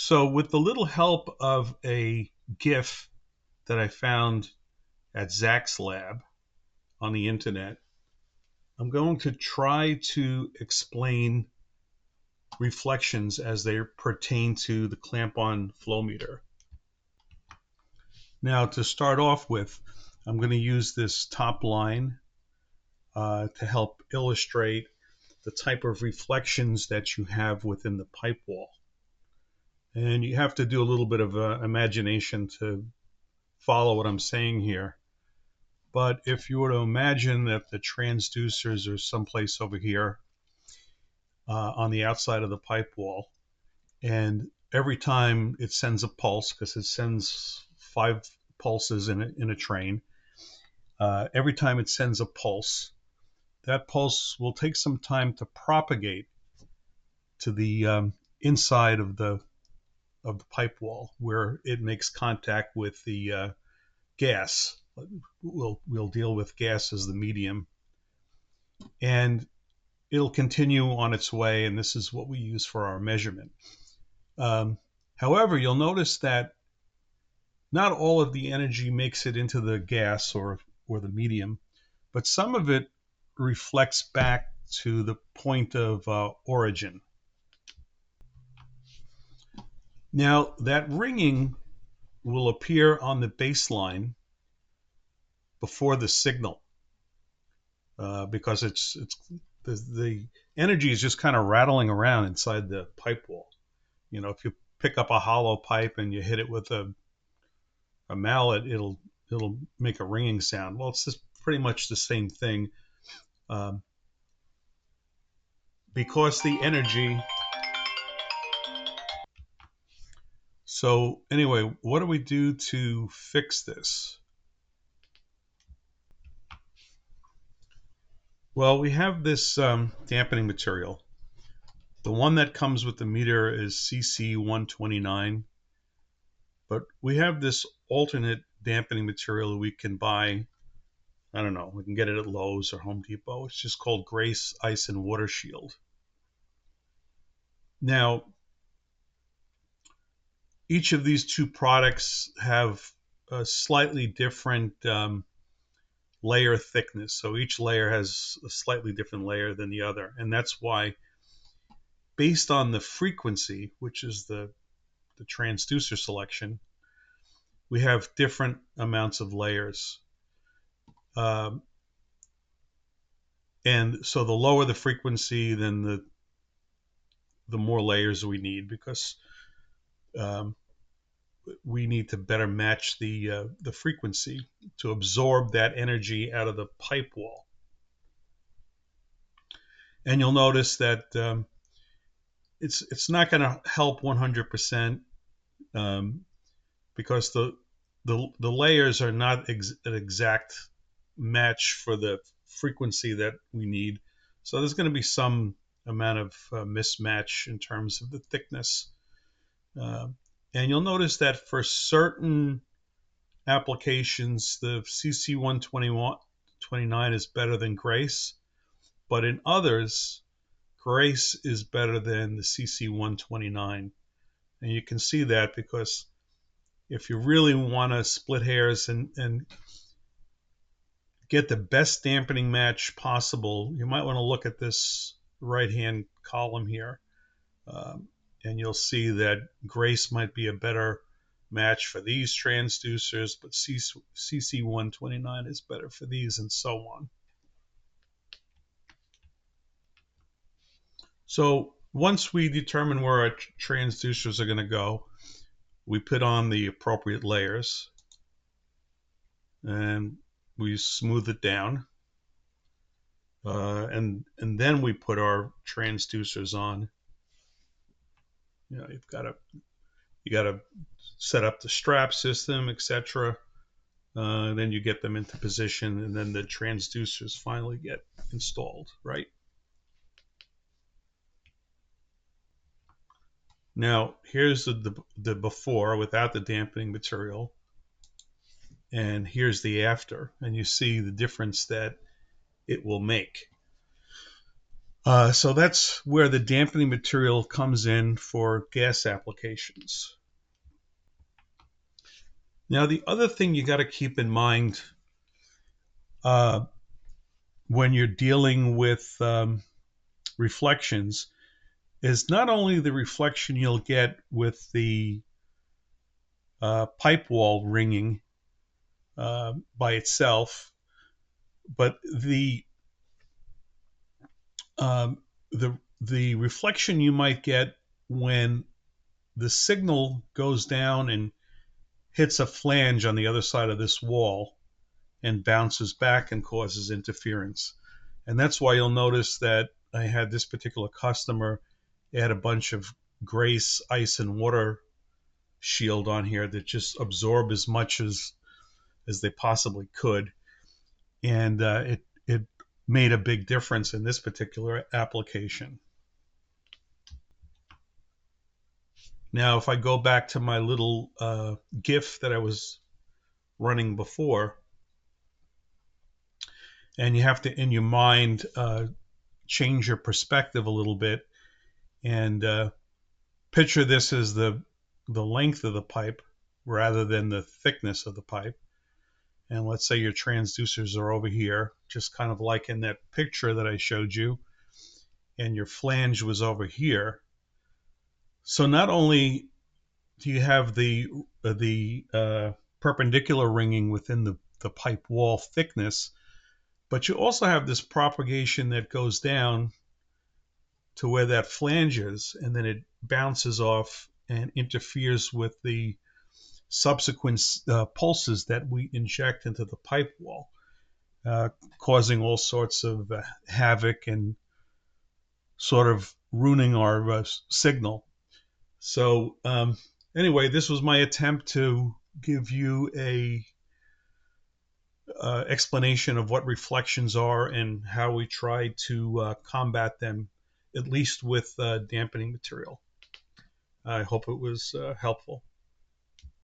So with the little help of a GIF that I found at Zach's lab on the internet, I'm going to try to explain reflections as they pertain to the clamp-on flow meter. Now, to start off with, I'm going to use this top line to help illustrate the type of reflections that you have within the pipe wall. And you have to do a little bit of imagination to follow what I'm saying here. But if you were to imagine that the transducers are someplace over here on the outside of the pipe wall, and every time it sends a pulse, because it sends 5 pulses in a train, every time it sends a pulse, that pulse will take some time to propagate to the inside of the pipe wall, where it makes contact with the gas. We'll deal with gas as the medium, and it'll continue on its way, and this is what we use for our measurement. However, you'll notice that not all of the energy makes it into the gas or the medium, but some of it reflects back to the point of origin. Now, that ringing will appear on the baseline before the signal, because it's the energy is just kind of rattling around inside the pipe wall. You know, if you pick up a hollow pipe and you hit it with a mallet, it'll make a ringing sound. Well, it's just pretty much the same thing, because the energy. So anyway, what do we do to fix this? Well, we have this dampening material. The one that comes with the meter is CC129, but we have this alternate dampening material we can buy. I don't know, we can get it at Lowe's or Home Depot. It's just called Grace Ice and Water Shield. Now, each of these two products have a slightly different layer thickness. So each layer has a slightly different layer than the other. And that's why, based on the frequency, which is the transducer selection, we have different amounts of layers. And so the lower the frequency, then the more layers we need, because we need to better match the frequency to absorb that energy out of the pipe wall. And you'll notice that it's not going to help 100%, because the layers are not an exact match for the frequency that we need. So there's going to be some amount of mismatch in terms of the thickness. And you'll notice that for certain applications, the CC129 is better than Grace, but in others, Grace is better than the CC129. And you can see that because if you really want to split hairs and get the best dampening match possible, you might want to look at this right-hand column here. And you'll see that Grace might be a better match for these transducers, but CC129 is better for these, and so on. So once we determine where our transducers are going to go, we put on the appropriate layers and we smooth it down, and then we put our transducers on. You know, you got to set up the strap system, etc. Then you get them into position, and then the transducers finally get installed, right? Now, here's the before without the dampening material, and here's the after, and you see the difference that it will make. So that's where the dampening material comes in for gas applications. Now, the other thing you got to keep in mind uh, when you're dealing with reflections is not only the reflection you'll get with the pipe wall ringing by itself, but um, the reflection you might get when the signal goes down and hits a flange on the other side of this wall and bounces back and causes interference. And that's why you'll notice that I had this particular customer add a bunch of Grace ice and water shield on here that just absorb as much as they possibly could, and it made a big difference in this particular application. Now, if I go back to my little GIF that I was running before, and you have to, in your mind, change your perspective a little bit and picture this as the length of the pipe rather than the thickness of the pipe. And let's say your transducers are over here, just kind of like in that picture that I showed you, and your flange was over here. So not only do you have the perpendicular ringing within the pipe wall thickness, but you also have this propagation that goes down to where that flange is, and then it bounces off and interferes with the subsequent pulses that we inject into the pipe wall, causing all sorts of havoc and sort of ruining our signal. So anyway, this was my attempt to give you a explanation of what reflections are and how we try to combat them, at least with dampening material. I hope it was helpful.